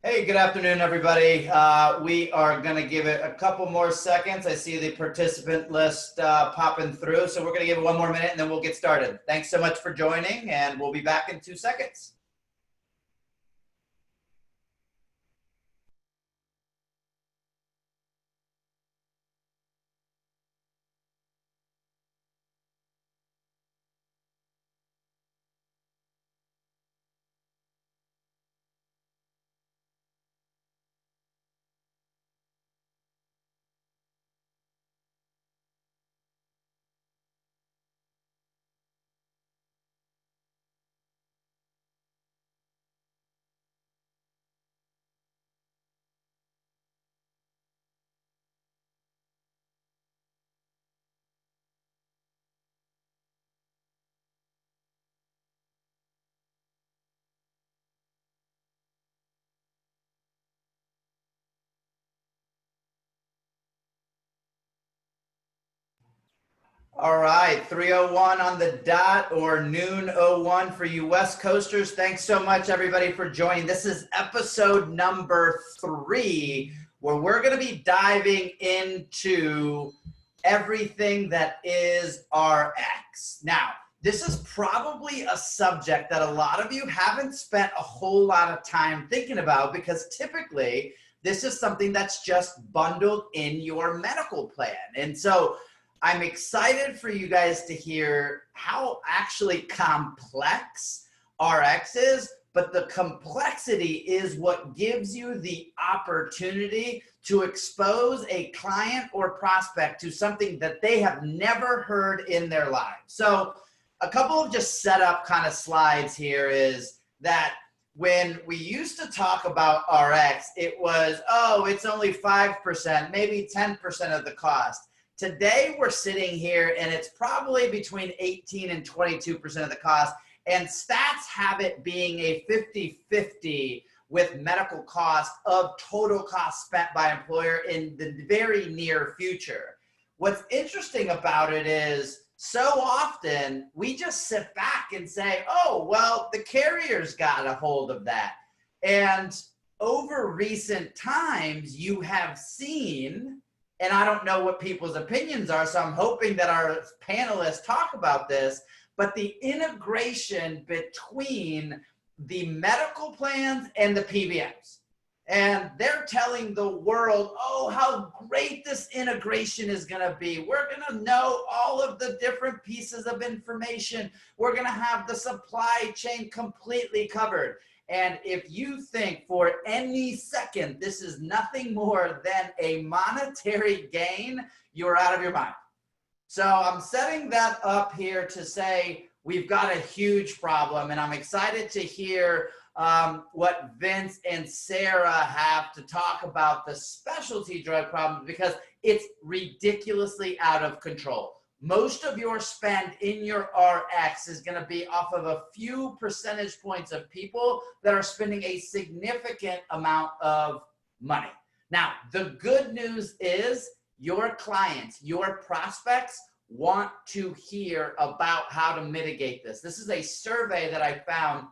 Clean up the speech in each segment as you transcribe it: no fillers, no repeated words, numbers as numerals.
Hey, good afternoon, everybody. We are going to give it a couple more seconds. I see the participant list popping through, so we're going to give it one more minute and then we'll get started. Thanks so much for joining, and we'll be back in 2 seconds. All right, 3:01 on the dot, or noon 01 for you West Coasters. Thanks so much, everybody, for joining. This is episode number 3, where we're going to be diving into everything that is RX. Now, this is probably a subject that a lot of you haven't spent a whole lot of time thinking about, because typically this is something that's just bundled in your medical plan. And so I'm excited for you guys to hear how actually complex RX is, but the complexity is what gives you the opportunity to expose a client or prospect to something that they have never heard in their lives. So a couple of just setup kind of slides here is that when we used to talk about RX, it was, oh, it's only 5%, maybe 10% of the cost. Today, we're sitting here and it's probably between 18 and 22% of the cost. And stats have it being a 50-50 with medical cost of total cost spent by employer in the very near future. What's interesting about it is so often we just sit back and say, oh, well, the carrier's got a hold of that. And over recent times, you have seen, and I don't know what people's opinions are, so I'm hoping that our panelists talk about this, but the integration between the medical plans and the PBMs. And they're telling the world, oh, how great this integration is going to be. We're going to know all of the different pieces of information. We're going to have the supply chain completely covered. And if you think for any second this is nothing more than a monetary gain, you're out of your mind. So I'm setting that up here to say we've got a huge problem, and I'm excited to hear what Vince and Sarah have to talk about the specialty drug problem, because it's ridiculously out of control. Most of your spend in your RX is going to be off of a few percentage points of people that are spending a significant amount of money. Now, the good news is your clients, your prospects want to hear about how to mitigate this. This is a survey that I found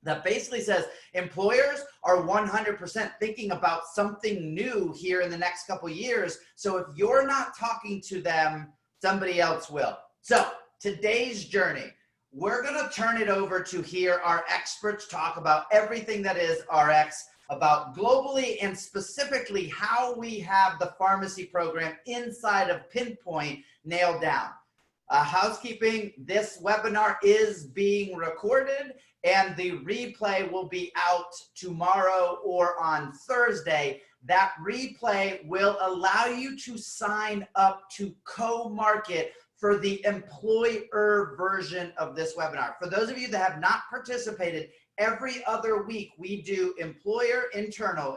that basically says employers are 100% thinking about something new here in the next couple of years. So if you're not talking to them, somebody else will. So today's journey, we're going to turn it over to hear our experts talk about everything that is RX, about globally and specifically how we have the pharmacy program inside of PinPoint nailed down. Housekeeping, this webinar is being recorded and the replay will be out tomorrow or on Thursday. That replay will allow you to sign up to co-market for the employer version of this webinar. For those of you that have not participated, every other week we do employer internal,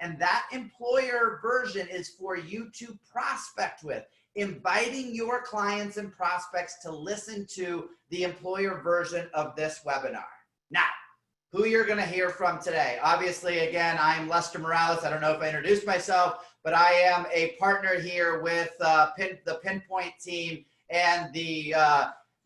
and that employer version is for you to prospect with, inviting your clients and prospects to listen to the employer version of this webinar. Now, who you're going to hear from today. Obviously, again, I'm Lester Morales. I don't know if I introduced myself, but I am a partner here with the PinPoint team and the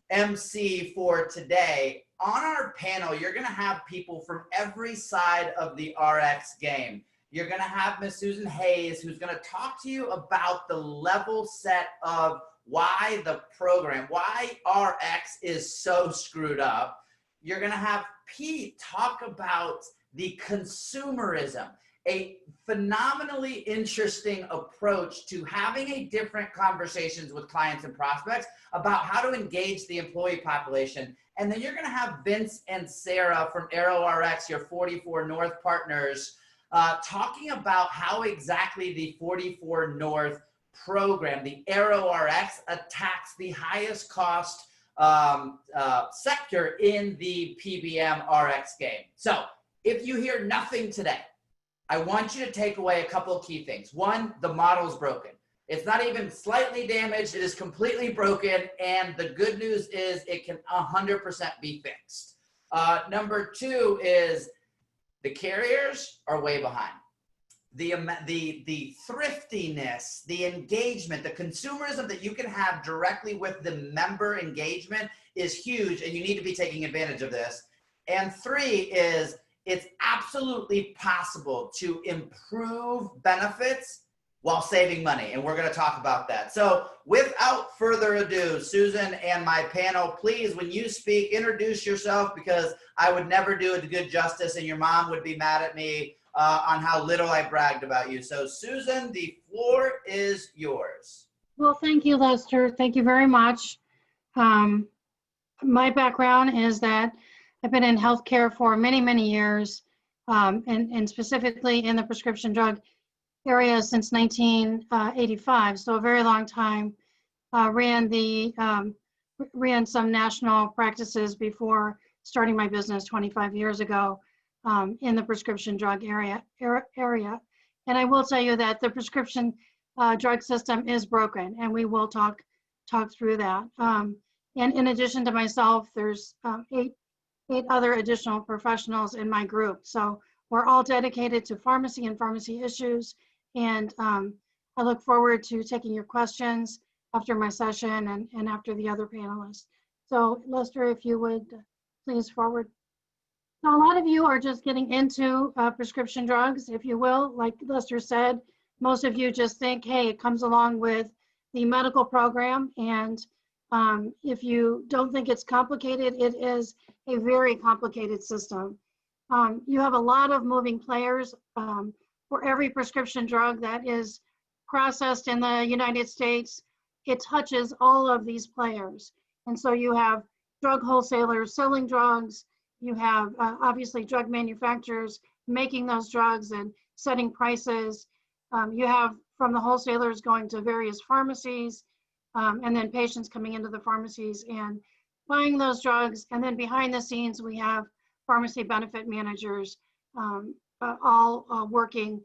MC for today. On our panel, you're going to have people from every side of the RX game. You're going to have Miss Susan Hayes, who's going to talk to you about the level set of why the program, why RX is so screwed up. You're going to have Pete talk about the consumerism, a phenomenally interesting approach to having a different conversations with clients and prospects about how to engage the employee population. And then you're going to have Vince and Sarah from AeroRx, your 44 North partners, talking about how exactly the 44 North program, the AeroRx, attacks the highest cost sector in the PBM RX game. So if you hear nothing today, I want you to take away a couple of key things. One, the model's broken. It's not even slightly damaged. It is completely broken. And the good news is it can 100% be fixed. Number two is the carriers are way behind. The thriftiness, the engagement, the consumerism that you can have directly with the member engagement is huge, and you need to be taking advantage of this. And three is it's absolutely possible to improve benefits while saving money, and we're going to talk about that. So without further ado, Susan and my panel, please, when you speak, introduce yourself, because I would never do it to good justice, and your mom would be mad at me on how little I bragged about you. So Susan, the floor is yours. Well, thank you, Lester. Thank you very much. My background is that I've been in healthcare for many, many years, and specifically in the prescription drug area since 1985, so a very long time. Ran some national practices before starting my business 25 years ago in the prescription drug area. And I will tell you that the prescription drug system is broken, and we will talk through that. And in addition to myself, there's eight other additional professionals in my group. So we're all dedicated to pharmacy and pharmacy issues. And I look forward to taking your questions after my session and after the other panelists. So Lester, if you would please forward. So a lot of you are just getting into prescription drugs, if you will. Like Lester said, most of you just think, hey, it comes along with the medical program. And if you don't think it's complicated, it is a very complicated system. You have a lot of moving players. For every prescription drug that is processed in the United States, it touches all of these players. And so you have drug wholesalers selling drugs, you have obviously drug manufacturers making those drugs and setting prices. You have from the wholesalers going to various pharmacies, and then patients coming into the pharmacies and buying those drugs. And then behind the scenes, we have pharmacy benefit managers, all working,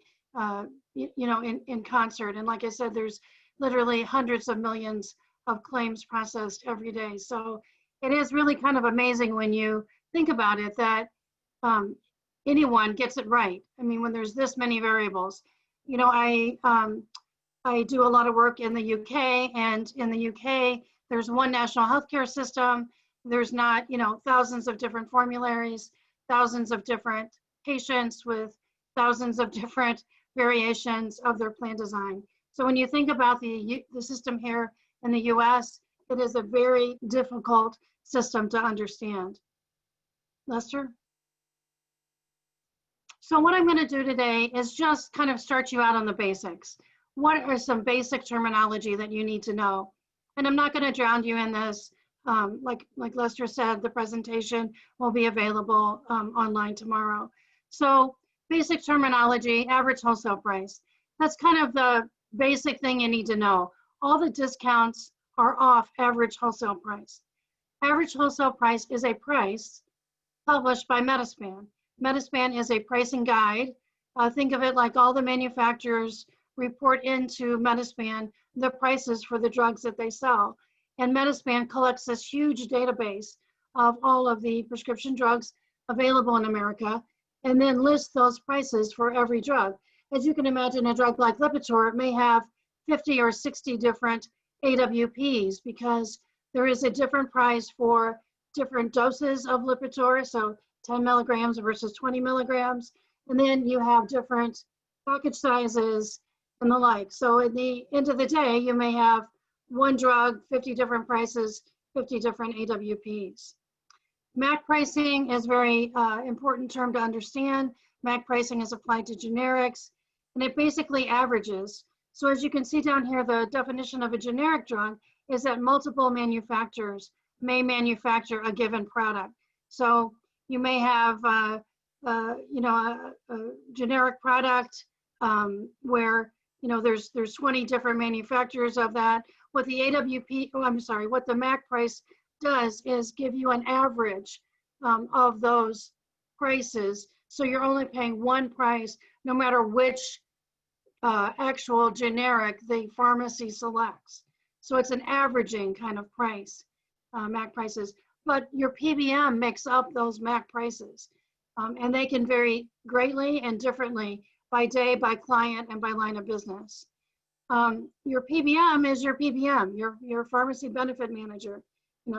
in concert. And like I said, there's literally hundreds of millions of claims processed every day. So it is really kind of amazing when you think about it that anyone gets it right. I mean, when there's this many variables. I do a lot of work in the UK, and in the UK, there's one national healthcare system. There's not, thousands of different formularies, thousands of different patients with thousands of different variations of their plan design. So when you think about the system here in the US, it is a very difficult system to understand. Lester? So what I'm going to do today is just kind of start you out on the basics. What are some basic terminology that you need to know? And I'm not going to drown you in this. Like Lester said, the presentation will be available online tomorrow. So basic terminology, average wholesale price. That's kind of the basic thing you need to know. All the discounts are off average wholesale price. Average wholesale price is a price published by Metaspan. Metaspan is a pricing guide. Think of it like all the manufacturers report into Metaspan the prices for the drugs that they sell. And Metaspan collects this huge database of all of the prescription drugs available in America, and then lists those prices for every drug. As you can imagine, a drug like Lipitor may have 50 or 60 different AWPs because There is a different price for different doses of Lipitor, so 10 milligrams versus 20 milligrams. And then you have different package sizes and the like. So at the end of the day, you may have one drug, 50 different prices, 50 different AWPs. MAC pricing is a very important term to understand. MAC pricing is applied to generics, and it basically averages. So as you can see down here, the definition of a generic drug is that multiple manufacturers may manufacture a given product. So you may have a generic product where there's 20 different manufacturers of that. What the what the MAC price does is give you an average of those prices. So you're only paying one price no matter which actual generic the pharmacy selects. So it's an averaging kind of price, MAC prices. But your PBM makes up those MAC prices. And they can vary greatly and differently by day, by client, and by line of business. Your PBM is your PBM, your pharmacy benefit manager.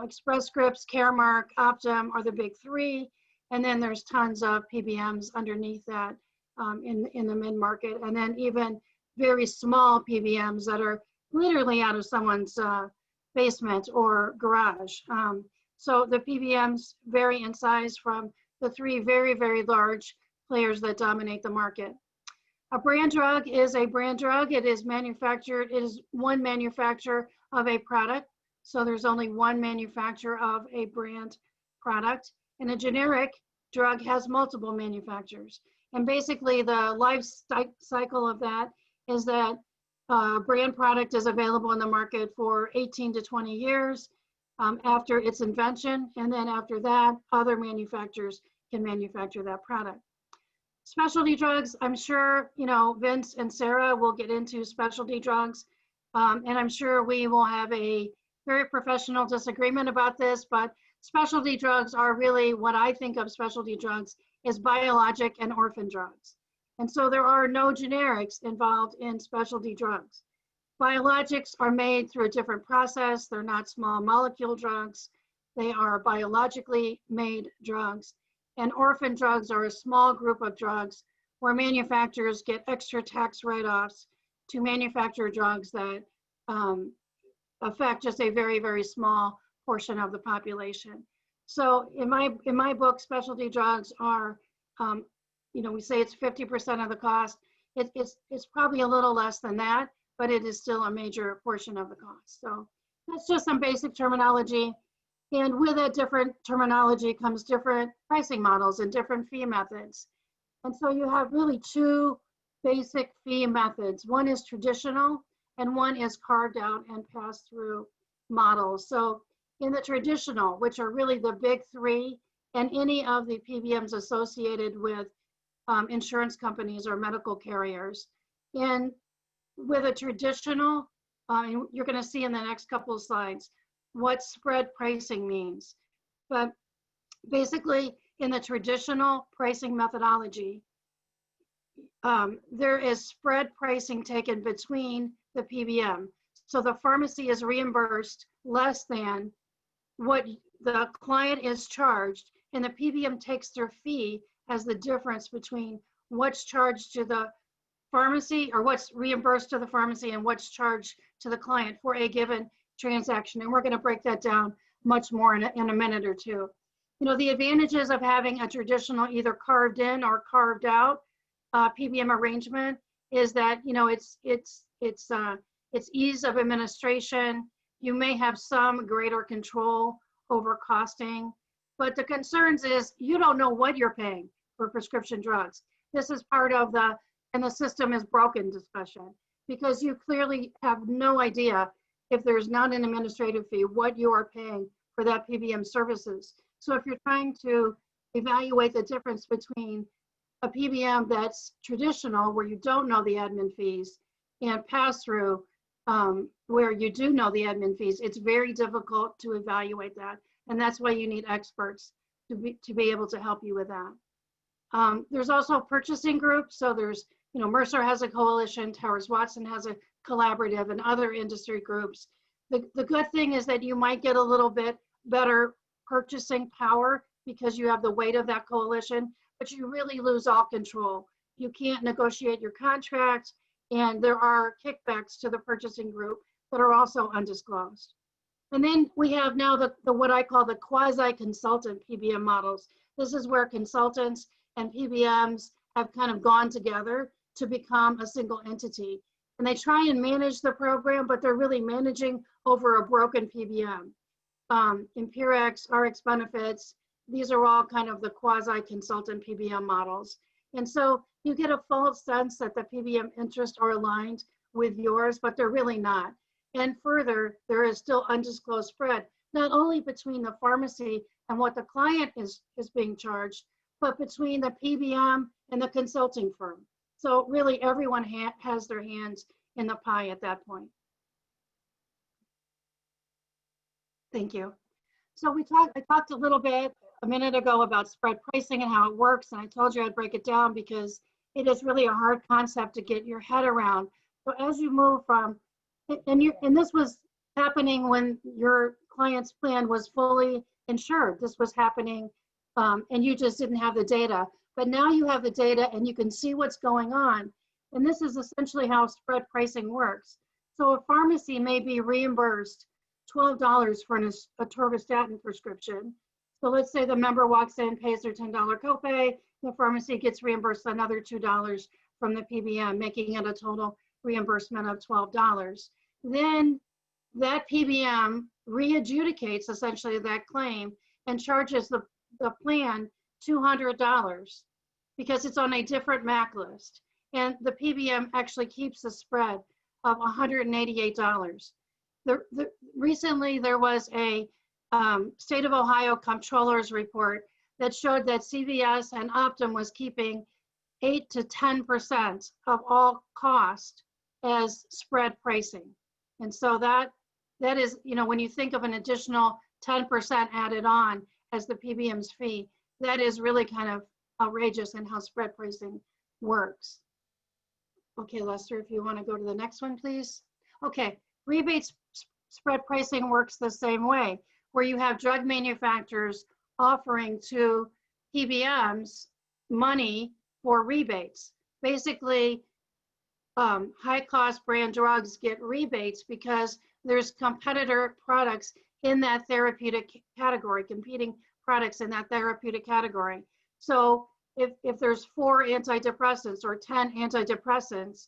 Express Scripts, Caremark, Optum are the big three. And then there's tons of PBMs underneath that in the mid-market. And then even very small PBMs that are literally out of someone's basement or garage. So the PBMs vary in size from the three very, very large players that dominate the market. A brand drug is a brand drug. It is manufactured, it is one manufacturer of a product. So there's only one manufacturer of a brand product. And a generic drug has multiple manufacturers. And basically the life cycle of that is that brand product is available in the market for 18 to 20 years after its invention. And then after that, other manufacturers can manufacture that product. Specialty drugs, I'm sure, Vince and Sarah will get into specialty drugs. And I'm sure we will have a very professional disagreement about this, but specialty drugs are really what I think of specialty drugs is biologic and orphan drugs. And so there are no generics involved in specialty drugs. Biologics are made through a different process. They're not small molecule drugs. They are biologically made drugs. And orphan drugs are a small group of drugs where manufacturers get extra tax write-offs to manufacture drugs that affect just a very, very small portion of the population. So in my book, specialty drugs are, we say it's 50% of the cost. It's probably a little less than that, but it is still a major portion of the cost. So that's just some basic terminology. And with that different terminology comes different pricing models and different fee methods. And so you have really two basic fee methods. One is traditional and one is carved out and passed through models. So in the traditional, which are really the big three, and any of the PBMs associated with insurance companies or medical carriers. And with a traditional, you're going to see in the next couple of slides what spread pricing means. But basically, in the traditional pricing methodology, there is spread pricing taken between the PBM. So the pharmacy is reimbursed less than what the client is charged, and the PBM takes their fee as the difference between what's charged to the pharmacy or what's reimbursed to the pharmacy and what's charged to the client for a given transaction. And we're going to break that down much more in a minute or two. The advantages of having a traditional either carved in or carved out PBM arrangement is that it's ease of administration. You may have some greater control over costing, but the concerns is you don't know what you're paying for prescription drugs. This is part of the system is broken discussion, because you clearly have no idea if there's not an administrative fee, what you are paying for that PBM services. So if you're trying to evaluate the difference between a PBM that's traditional, where you don't know the admin fees, and pass through, where you do know the admin fees, it's very difficult to evaluate that. And that's why you need experts to be able to help you with that. There's also purchasing groups. So there's, Mercer has a coalition, Towers Watson has a collaborative, and other industry groups The good thing is that you might get a little bit better purchasing power because you have the weight of that coalition, but you really lose all control. You can't negotiate your contract, and there are kickbacks to the purchasing group that are also undisclosed. And then we have now the what I call the quasi-consultant PBM models. This is where consultants and PBMs have kind of gone together to become a single entity. And they try and manage the program, but they're really managing over a broken PBM. Impurex, RX Benefits, these are all kind of the quasi-consultant PBM models. And so you get a false sense that the PBM interests are aligned with yours, but they're really not. And further, there is still undisclosed spread, not only between the pharmacy and what the client is being charged, but between the PBM and the consulting firm. So really everyone has their hands in the pie at that point. Thank you. So I talked a little bit a minute ago about spread pricing and how it works, and I told you I'd break it down because it is really a hard concept to get your head around. So as you move from, and this was happening when your client's plan was fully insured. This was happening, and you just didn't have the data. But now you have the data and you can see what's going on. And this is essentially how spread pricing works. So a pharmacy may be reimbursed $12 for an atorvastatin prescription. So let's say the member walks in, pays their $10 copay, the pharmacy gets reimbursed another $2 from the PBM, making it a total reimbursement of $12. Then that PBM re-adjudicates essentially that claim and charges the plan $200 because it's on a different MAC list. And the PBM actually keeps the spread of $188. Recently, there was a State of Ohio Comptroller's report that showed that CVS and Optum was keeping 8 to 10% of all cost as spread pricing. And so that is, when you think of an additional 10% added on as the PBM's fee, that is really kind of outrageous in how spread pricing works. Okay, Lester, if you want to go to the next one, please. Okay, rebates spread pricing works the same way, where you have drug manufacturers offering to PBMs money for rebates. Basically, high-cost brand drugs get rebates because there's competitor products in that therapeutic category, competing products in that therapeutic category. So if there's 4 antidepressants or 10 antidepressants,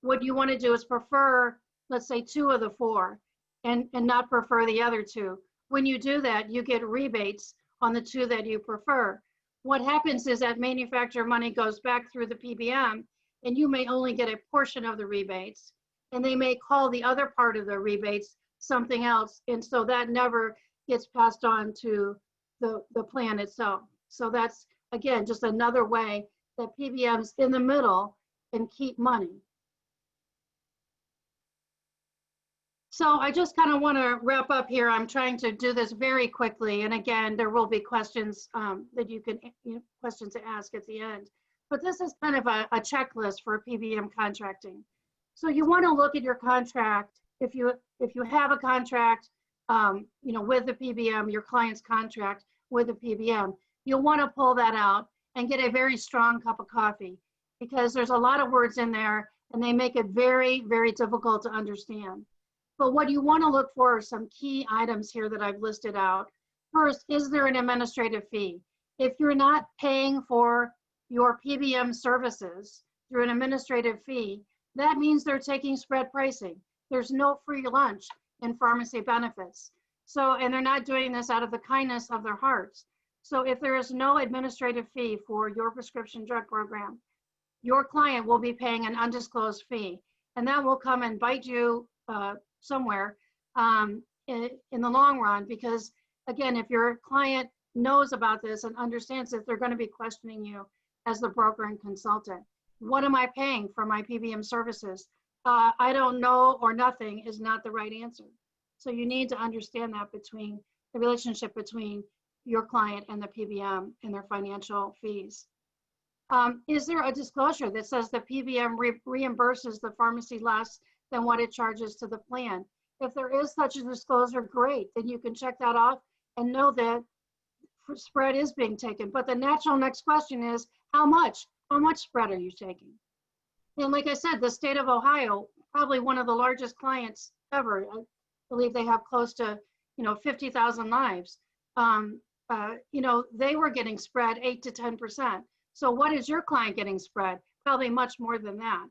what you want to do is prefer, let's say, 2 of the 4 and not prefer the other 2. When you do that, you get rebates on the 2 that you prefer. What happens is that manufacturer money goes back through the PBM, and you may only get a portion of the rebates, and they may call the other part of the rebates something else, and so that never gets passed on to the plan itself. So that's, again, just another way that PBMs in the middle can keep money. So I just kind of want to wrap up here. I'm trying to do this very quickly. And again, there will be questions that you can, questions to ask at the end. But this is kind of a checklist for PBM contracting. So you want to look at your contract. If you have a contract, with the PBM, your client's contract with the PBM, you'll want to pull that out and get a very strong cup of coffee, because there's a lot of words in there and they make it very, very difficult to understand. But what you want to look for are some key items here that I've listed out. First, is there an administrative fee? If you're not paying for your PBM services through an administrative fee, that means they're taking spread pricing. There's no free lunch in pharmacy benefits. So, and they're not doing this out of the kindness of their hearts. So if there is no administrative fee for your prescription drug program, your client will be paying an undisclosed fee, and that will come and bite you somewhere in the long run, because again, if your client knows about this and understands it, they're going to be questioning you as the broker and consultant. What am I paying for my PBM services? I don't know, or nothing is not the right answer. So you need to understand that between the relationship between your client and the PBM and their financial fees. Is there a disclosure that says the PBM reimburses the pharmacy less than what it charges to the plan? If there is such a disclosure, great, then you can check that off and know that spread is being taken. But the natural next question is, how much? How much spread are you taking? And like I said, the state of Ohio, probably one of the largest clients ever. I believe they have close to, 50,000 lives. They were getting spread 8 to 10%. So what is your client getting spread? Probably much more than that.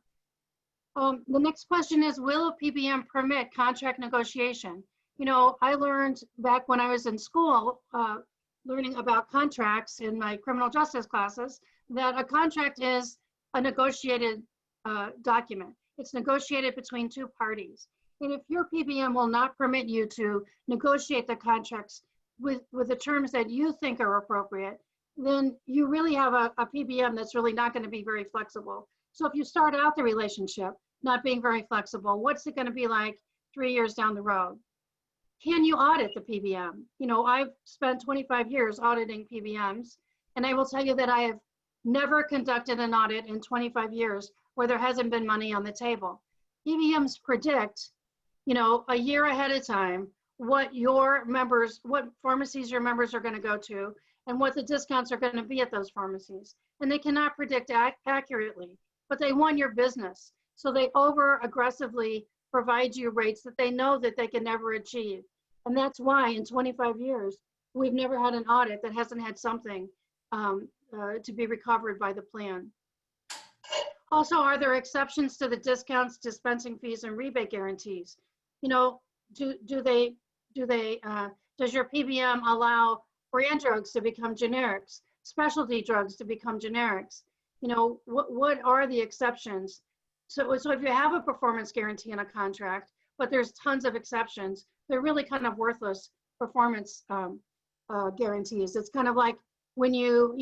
The next question is, will a PBM permit contract negotiation? I learned back when I was in school, learning about contracts in my criminal justice classes, that a contract is a negotiated document. It's negotiated between two parties. And if your PBM will not permit you to negotiate the contracts with the terms that you think are appropriate, then you really have a PBM that's really not going to be very flexible. So if you start out the relationship not being very flexible, what's it going to be like 3 years down the road? Can you audit the PBM? I've spent 25 years auditing PBMs, and I will tell you that I have never conducted an audit in 25 years where there hasn't been money on the table. PBMs predict, a year ahead of time what pharmacies your members are going to go to and what the discounts are going to be at those pharmacies. And they cannot predict accurately, but they want your business. So they over aggressively provide you rates that they know that they can never achieve. And that's why in 25 years, we've never had an audit that hasn't had something to be recovered by the plan. Also, are there exceptions to the discounts, dispensing fees, and rebate guarantees? Does your PBM allow brand drugs to become generics, specialty drugs to become generics? What are the exceptions? So if you have a performance guarantee in a contract, but there's tons of exceptions, they're really kind of worthless performance guarantees. It's kind of like when you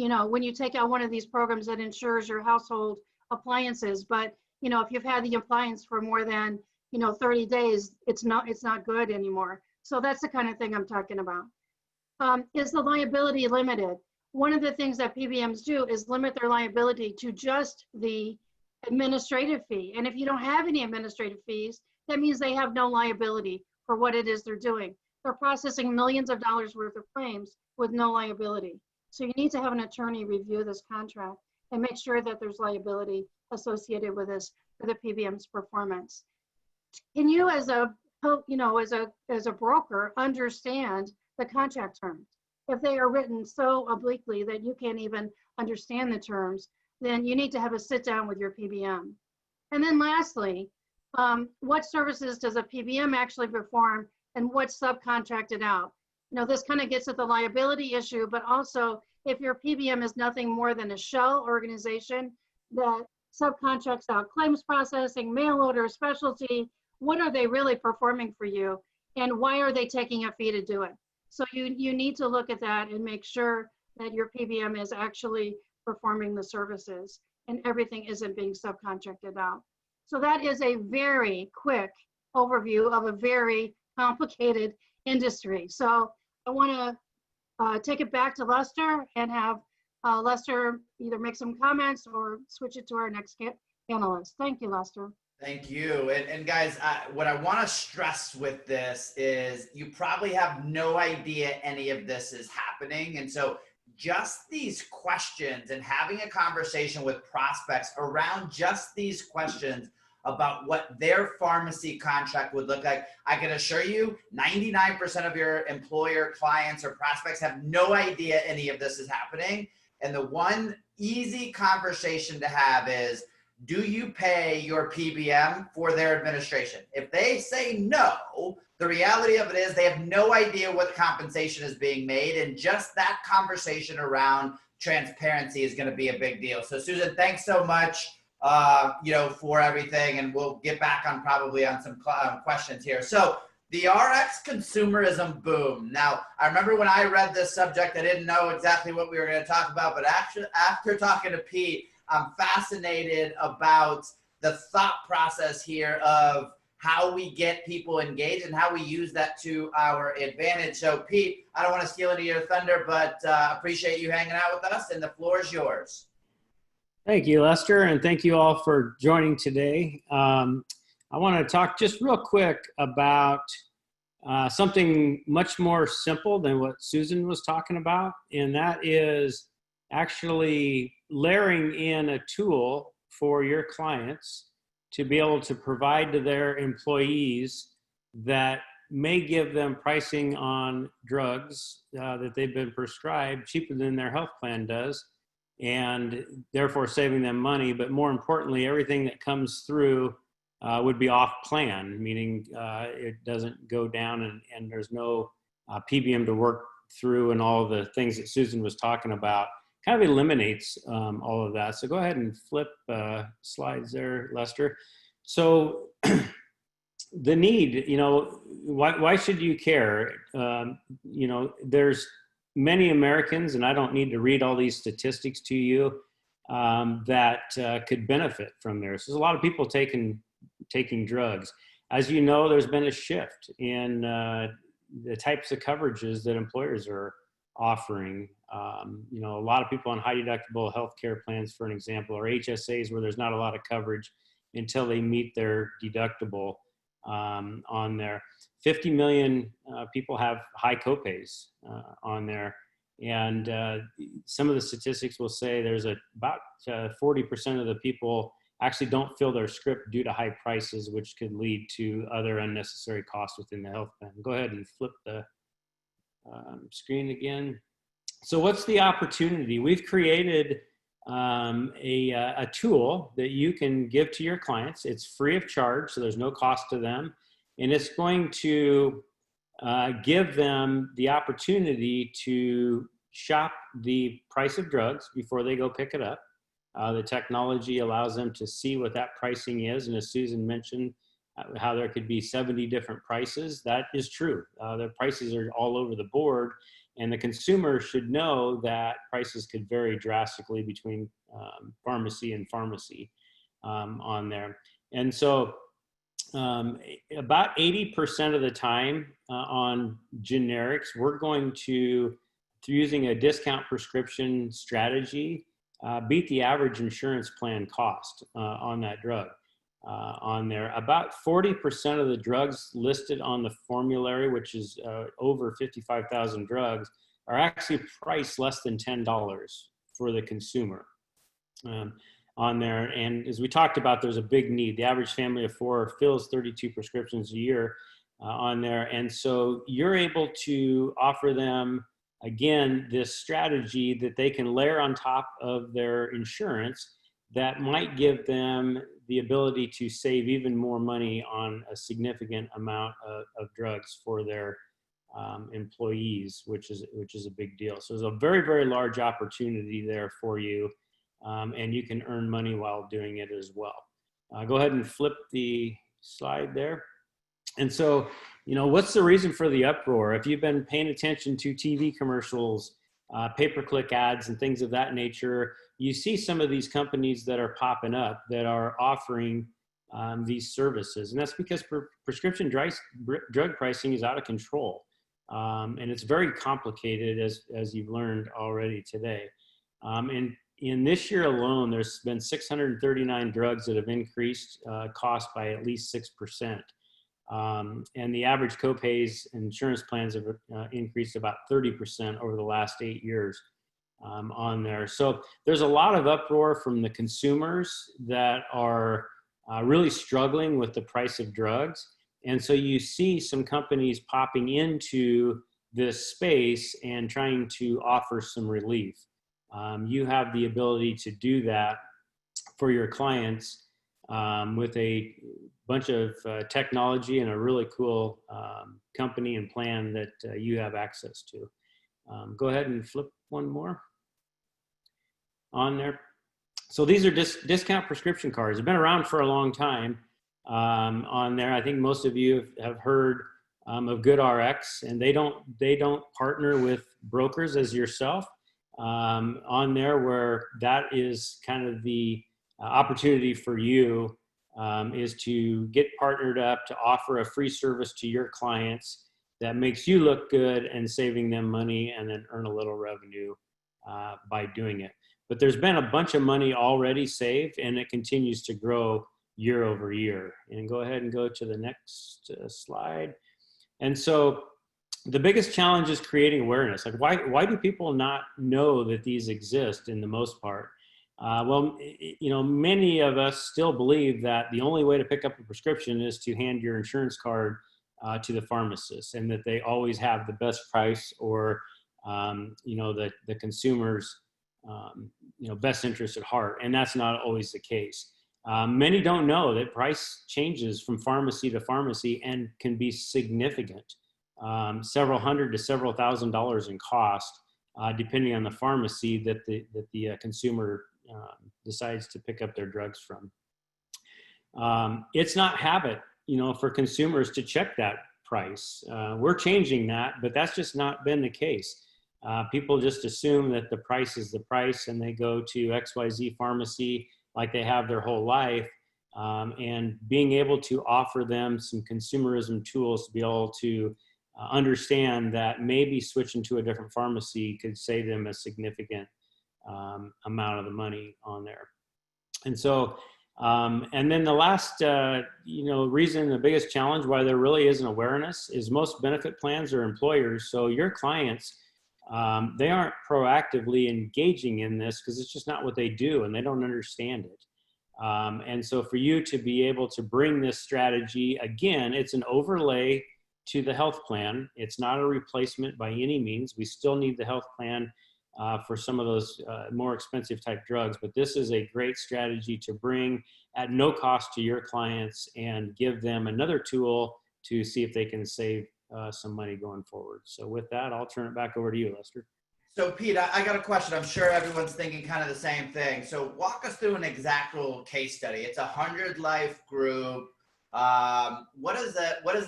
take out one of these programs that insures your household appliances, but if you've had the appliance for more than 30 days, it's not good anymore. So that's the kind of thing I'm talking about. Is the liability limited? One of the things that PBMs do is limit their liability to just the administrative fee. And if you don't have any administrative fees, that means they have no liability for what it is they're doing. They're processing millions of dollars worth of claims with no liability. So you need to have an attorney review this contract and make sure that there's liability associated with this for the PBM's performance. Can you, as a broker, understand the contract terms? If they are written so obliquely that you can't even understand the terms, then you need to have a sit down with your PBM. And then lastly, what services does a PBM actually perform and what's subcontracted out? This kind of gets at the liability issue, but also if your PBM is nothing more than a shell organization that subcontracts out claims processing, mail order, specialty, what are they really performing for you? And why are they taking a fee to do it? So you need to look at that and make sure that your PBM is actually performing the services and everything isn't being subcontracted out. So that is a very quick overview of a very complicated industry. So I want to take it back to Lester and have Lester either make some comments or switch it to our next panelist. Thank you, Lester. Thank you. And guys, what I want to stress with this is you probably have no idea any of this is happening. And so just these questions and having a conversation with prospects around just these questions about what their pharmacy contract would look like, I can assure you 99% of your employer clients or prospects have no idea any of this is happening. And the one easy conversation to have is, do you pay your PBM for their administration? If they say no, the reality of it is they have no idea what compensation is being made, and just that conversation around transparency is going to be a big deal. So Susan, thanks so much, for everything, and we'll get back on probably on some questions here. So the RX consumerism boom. Now, I remember when I read this subject, I didn't know exactly what we were going to talk about, but actually, after talking to Pete, I'm fascinated about the thought process here of how we get people engaged and how we use that to our advantage. So Pete, I don't want to steal any of your thunder, but appreciate you hanging out with us, and the floor is yours. Thank you, Lester, and thank you all for joining today. I want to talk just real quick about something much more simple than what Susan was talking about, and that is actually layering in a tool for your clients to be able to provide to their employees that may give them pricing on drugs that they've been prescribed cheaper than their health plan does, and therefore saving them money. But more importantly, everything that comes through would be off plan, meaning it doesn't go down and there's no PBM to work through, and all the things that Susan was talking about kind of eliminates all of that. So go ahead and flip slides there, Lester. So the need, why should you care? There's many Americans, and I don't need to read all these statistics to you, that could benefit from this. There's a lot of people taking drugs. As you know, there's been a shift in the types of coverages that employers are offering. A lot of people on high deductible healthcare plans, for an example, or HSAs where there's not a lot of coverage until they meet their deductible on there. 50 million people have high copays on there. And some of the statistics will say there's about 40% of the people actually don't fill their script due to high prices, which could lead to other unnecessary costs within the health plan. Go ahead and flip the screen again. So what's the opportunity? We've created a tool that you can give to your clients. It's free of charge, so there's no cost to them. And it's going to give them the opportunity to shop the price of drugs before they go pick it up. The technology allows them to see what that pricing is. And as Susan mentioned, how there could be 70 different prices. That is true. The prices are all over the board, and the consumer should know that prices could vary drastically between pharmacy and pharmacy on there. And so about 80% of the time on generics, we're going to, through using a discount prescription strategy, beat the average insurance plan cost on that drug on there. About 40% of the drugs listed on the formulary, which is over 55,000 drugs, are actually priced less than $10 for the consumer on there. And as we talked about, there's a big need. The average family of four fills 32 prescriptions a year on there. And so you're able to offer them, again, this strategy that they can layer on top of their insurance that might give them the ability to save even more money on a significant amount of drugs for their employees, which is a big deal. So there's a very, very large opportunity there for you, and you can earn money while doing it as well. Go ahead and flip the slide there. And so, what's the reason for the uproar? If you've been paying attention to TV commercials, pay-per-click ads, and things of that nature, you see some of these companies that are popping up that are offering these services. And that's because prescription drug pricing is out of control. And it's very complicated, as you've learned already today. And in this year alone, there's been 639 drugs that have increased cost by at least 6%. And the average copays and insurance plans have increased about 30% over the last 8 years on there. So there's a lot of uproar from the consumers that are really struggling with the price of drugs. And so you see some companies popping into this space and trying to offer some relief. You have the ability to do that for your clients with a bunch of technology and a really cool company and plan that you have access to. Go ahead and flip one more on there. So these are discount prescription cards. They've been around for a long time on there. I think most of you have heard of GoodRx, and they don't partner with brokers as yourself on there, where that is kind of the opportunity for you is to get partnered up to offer a free service to your clients that makes you look good and saving them money, and then earn a little revenue by doing it. But there's been a bunch of money already saved, and it continues to grow year over year. And go ahead and go to the next slide. And so the biggest challenge is creating awareness. Like, why do people not know that these exist in the most part? Well, you know, many of us still believe that the only way to pick up a prescription is to hand your insurance card to the pharmacist, and that they always have the best price, or you know, the consumer's you know, best interest at heart. And that's not always the case. Many don't know that price changes from pharmacy to pharmacy and can be significant, several hundred to several $1,000s in cost, depending on the pharmacy that the consumer decides to pick up their drugs from. It's not habit, you know, for consumers to check that price. We're changing that, but that's just not been the case. People just assume that the price is the price, and they go to XYZ pharmacy like they have their whole life. And being able to offer them some consumerism tools to be able to understand that maybe switching to a different pharmacy could save them a significant amount of the money on there. And so, and then the last, you know, reason, the biggest challenge why there really isn't awareness is most benefit plans are employers. So your clients, they aren't proactively engaging in this because it's just not what they do, and they don't understand it. And so for you to be able to bring this strategy, again, it's an overlay to the health plan. It's not a replacement by any means. We still need the health plan for some of those more expensive type drugs, but this is a great strategy to bring at no cost to your clients and give them another tool to see if they can save some money going forward. So with that, I'll turn it back over to you, Lester. So Pete, I got a question. I'm sure everyone's thinking kind of the same thing. So walk us through an exact case study. It's a 100 life group. What does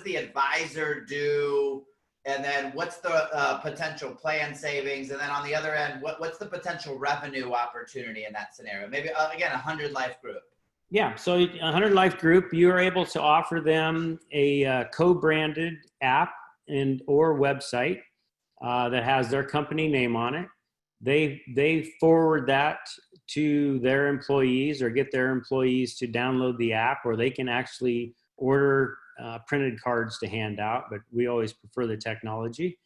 the advisor do? And then what's the potential plan savings? And then on the other end, what's the potential revenue opportunity in that scenario? Maybe again, a 100 life group. Yeah, so a 100 life group, you're able to offer them a co-branded app and or website that has their company name on it. They forward that to their employees or get their employees to download the app, or they can actually order printed cards to hand out, but we always prefer the technology.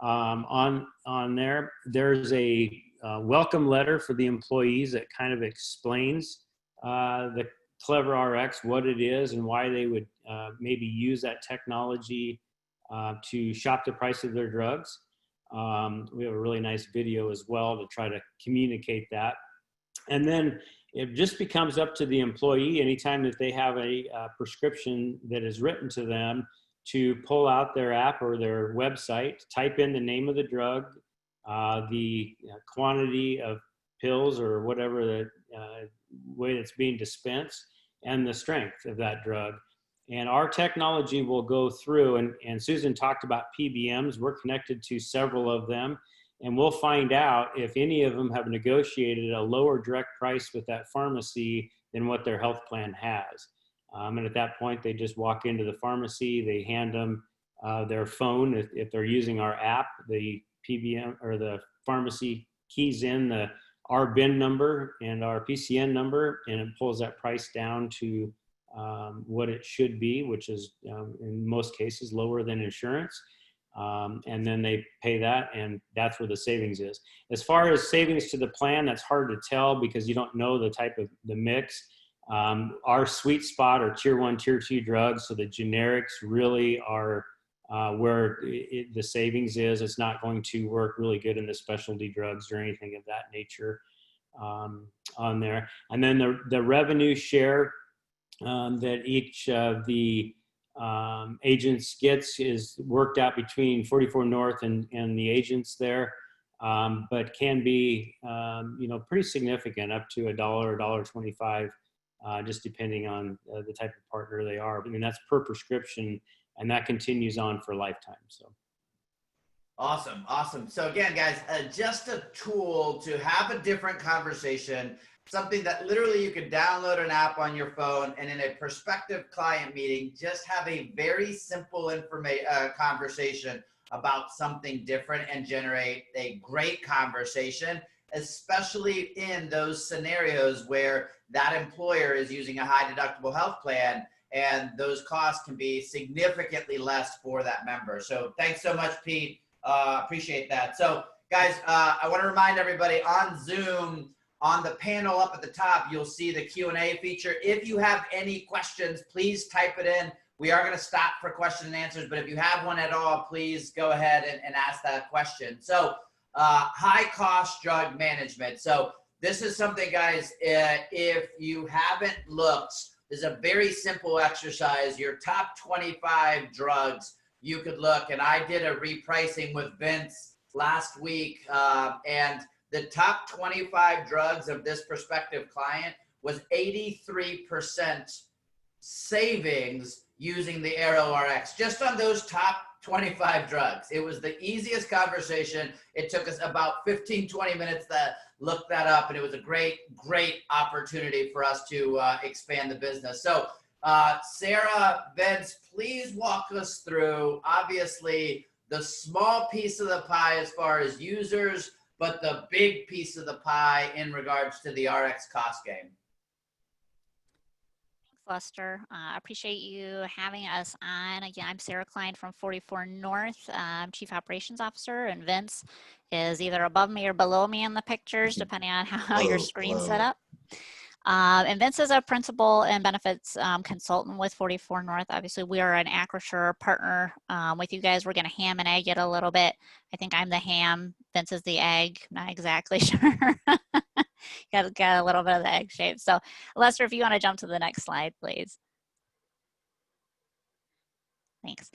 On there, there's a welcome letter for the employees that kind of explains the Clever RX, what it is and why they would maybe use that technology to shop the price of their drugs. We have a really nice video as well to try to communicate that. And then it just becomes up to the employee anytime that they have a prescription that is written to them to pull out their app or their website, type in the name of the drug, the quantity of pills or whatever the way it's being dispensed, and the strength of that drug. And our technology will go through, and Susan talked about PBMs. We're connected to several of them, and we'll find out if any of them have negotiated a lower direct price with that pharmacy than what their health plan has. And at that point, they just walk into the pharmacy, they hand them their phone. If they're using our app, the PBM or the pharmacy keys in our BIN number and our PCN number, and it pulls that price down to what it should be, which is in most cases lower than insurance. And then they pay that, and that's where the savings is. As far as savings to the plan, that's hard to tell because you don't know the type of the mix. Our sweet spot are tier 1, tier 2 drugs. So the generics really are where the savings is. It's not going to work really good in the specialty drugs or anything of that nature on there. And then the revenue share that each of the agents gets is worked out between 44 North and the agents there, but can be pretty significant, up to $1, $1.25, just depending on the type of partner they are. I mean, that's per prescription, and that continues on for a lifetime. So. Awesome. So again, guys, just a tool to have a different conversation, something that literally you could download an app on your phone, and in a prospective client meeting, just have a very simple conversation about something different and generate a great conversation, especially in those scenarios where that employer is using a high deductible health plan, and those costs can be significantly less for that member. So thanks so much, Pete. Appreciate that. So guys, I want to remind everybody on Zoom, on the panel up at the top, you'll see the Q&A feature. If you have any questions, please type it in. We are going to stop for question and answers, but if you have one at all, please go ahead and ask that question. So high cost drug management. So this is something, guys, if you haven't looked, there's a very simple exercise. Your top 25 drugs you could look, and I did a repricing with Vince last week, and the top 25 drugs of this prospective client was 83% savings using the ArrowRx, just on those top 25 drugs. It was the easiest conversation. It took us about 15, 20 minutes to look that up, and it was a great opportunity for us to expand the business. So Sarah, Vince, please walk us through, obviously, the small piece of the pie as far as users, but the big piece of the pie in regards to the RX cost game. Lester. Appreciate you having us on. Again, I'm Sarah Klein from 44 North. I'm Chief Operations Officer, and Vince is either above me or below me in the pictures, depending on how your screen's set up. And Vince is a principal and benefits consultant with 44 North. Obviously, we are an Acrisure partner with you guys. We're going to ham and egg it a little bit. I think I'm the ham. Vince is the egg. Not exactly sure. got a little bit of the egg shape. So Lester, if you want to jump to the next slide, please. Thanks.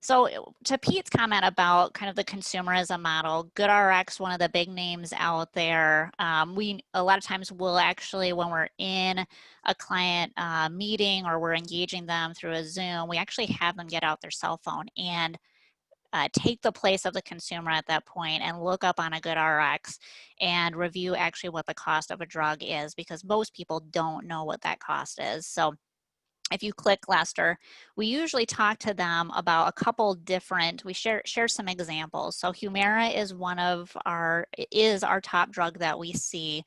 So to Pete's comment about kind of the consumerism model, GoodRx, one of the big names out there, we a lot of times will actually, when we're in a client meeting or we're engaging them through a Zoom, we actually have them get out their cell phone and take the place of the consumer at that point and look up on a GoodRx and review actually what the cost of a drug is, because most people don't know what that cost is. So if you click Lester, we usually talk to them about a couple different, we share some examples. So Humira is our top drug that we see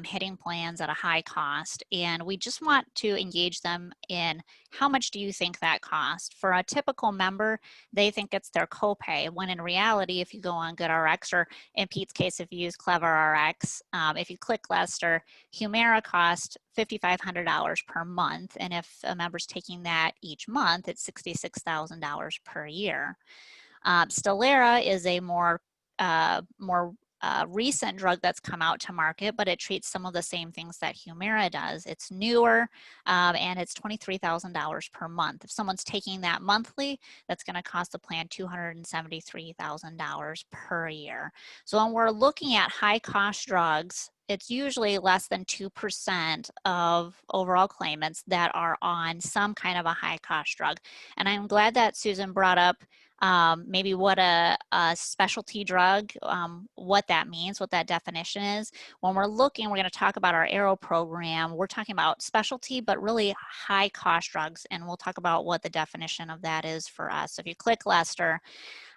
hitting plans at a high cost. And we just want to engage them in how much do you think that cost? For a typical member, they think it's their copay, when in reality, if you go on GoodRx, or in Pete's case, if you use CleverRx, if you click Lester, Humira costs $5,500 per month. And if a member's taking that each month, it's $66,000 per year. Stelara is a more recent drug that's come out to market, but it treats some of the same things that Humira does. It's newer, and it's $23,000 per month. If someone's taking that monthly, that's going to cost the plan $273,000 per year. So when we're looking at high cost drugs, it's usually less than 2% of overall claimants that are on some kind of a high cost drug. And I'm glad that Susan brought up maybe what a specialty drug, what that means, what that definition is. When we're looking, we're going to talk about our Arrow program. We're talking about specialty, but really high cost drugs. And we'll talk about what the definition of that is for us. So if you click Lester,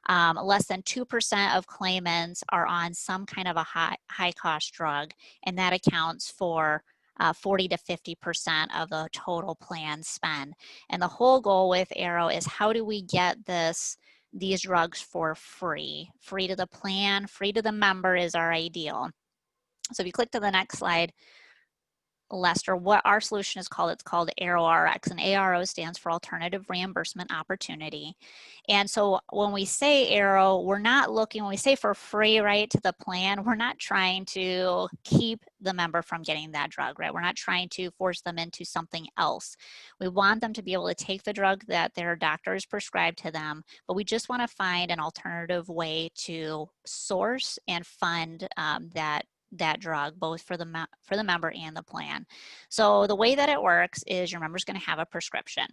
less than 2% of claimants are on some kind of a high cost drug, and that accounts for 40 to 50% of the total plan spend. And the whole goal with Arrow is, how do we get these drugs for free? Free to the plan, free to the member is our ideal. So if you click to the next slide, Lester, what our solution is called, it's called ArrowRx, and ARO stands for Alternative Reimbursement Opportunity. And so when we say Arrow, we're not looking, when we say for free, right, to the plan, we're not trying to keep the member from getting that drug, right? We're not trying to force them into something else. We want them to be able to take the drug that their doctor has prescribed to them, but we just want to find an alternative way to source and fund that drug, both for the member and the plan. So the way that it works is your member's going to have a prescription,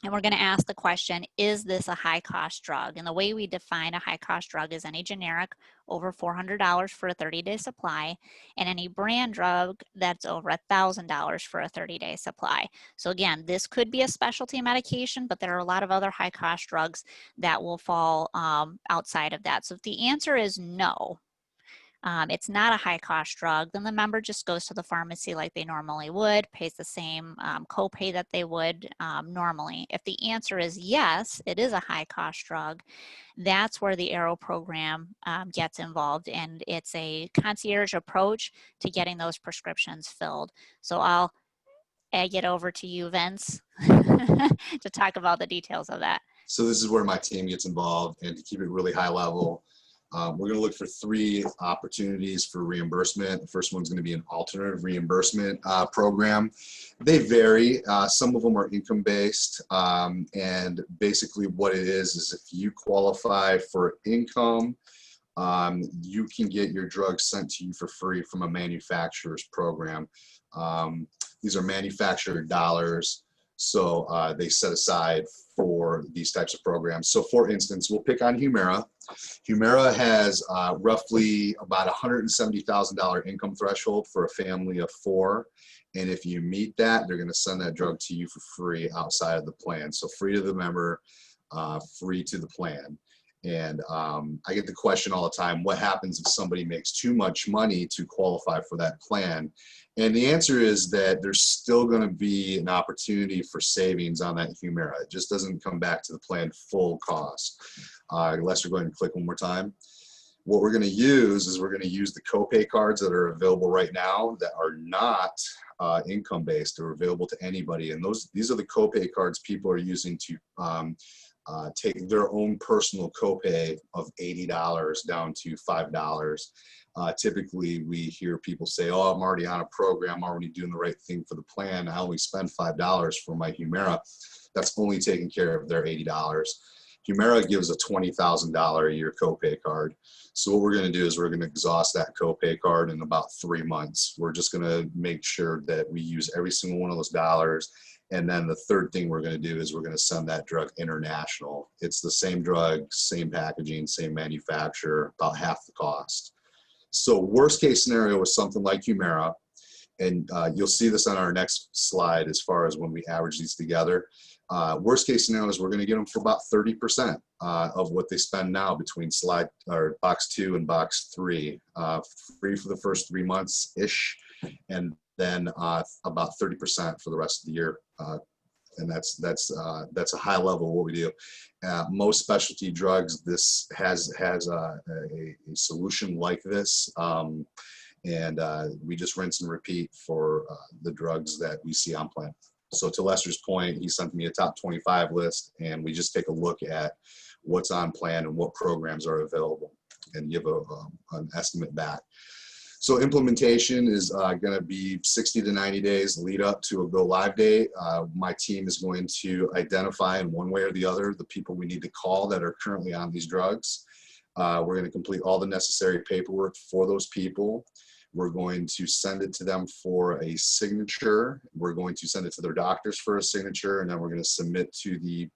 and we're going to ask the question, is this a high cost drug? And the way we define a high cost drug is any generic over $400 for a 30-day supply, and any brand drug that's over $1,000 for a 30-day supply. So again, this could be a specialty medication, but there are a lot of other high cost drugs that will fall outside of that. So if the answer is no, it's not a high cost drug, then the member just goes to the pharmacy like they normally would, pays the same copay that they would normally. If the answer is yes, it is a high cost drug, that's where the Arrow program gets involved, and it's a concierge approach to getting those prescriptions filled. So I'll egg it over to you, Vince, to talk about the details of that. So this is where my team gets involved, and to keep it really high level, we're going to look for 3 opportunities for reimbursement. The first one's going to be an alternative reimbursement program. They vary. Some of them are income-based, and basically what it is if you qualify for income, you can get your drugs sent to you for free from a manufacturer's program. These are manufacturer dollars, so they set aside for these types of programs. So for instance, we'll pick on Humira. Humira has roughly about $170,000 income threshold for a family of 4. And if you meet that, they're going to send that drug to you for free outside of the plan. So free to the member, free to the plan. And I get the question all the time, what happens if somebody makes too much money to qualify for that plan? And the answer is that there's still going to be an opportunity for savings on that Humira. It just doesn't come back to the plan full cost. Lester, go ahead and click one more time. What we're going to use is we're going to use the copay cards that are available right now that are not income based. They're available to anybody. And these are the copay cards people are using to take their own personal copay of $80 down to $5. Typically, we hear people say, oh, I'm already on a program, I'm already doing the right thing for the plan. I only spend $5 for my Humira. That's only taking care of their $80. Humira gives a $20,000 a year copay card. So what we're going to do is we're going to exhaust that copay card in about 3 months. We're just going to make sure that we use every single one of those dollars. And then the third thing we're going to do is we're going to send that drug international. It's the same drug, same packaging, same manufacturer, about half the cost. So worst case scenario is something like Humira, and you'll see this on our next slide as far as when we average these together. Worst case scenario is we're going to get them for about 30% of what they spend now between box 2 and box 3, free for the first 3 months-ish, and then about 30% for the rest of the year. And that's a high level of what we do. Most specialty drugs, this has a solution like this, and we just rinse and repeat for the drugs that we see on plan. So to Lester's point, he sent me a top 25 list, and we just take a look at what's on plan and what programs are available and give an estimate back. So implementation is going to be 60 to 90 days lead up to a go live date. My team is going to identify in one way or the other the people we need to call that are currently on these drugs. We're going to complete all the necessary paperwork for those people. We're going to send it to them for a signature. We're going to send it to their doctors for a signature, and then we're going to submit to the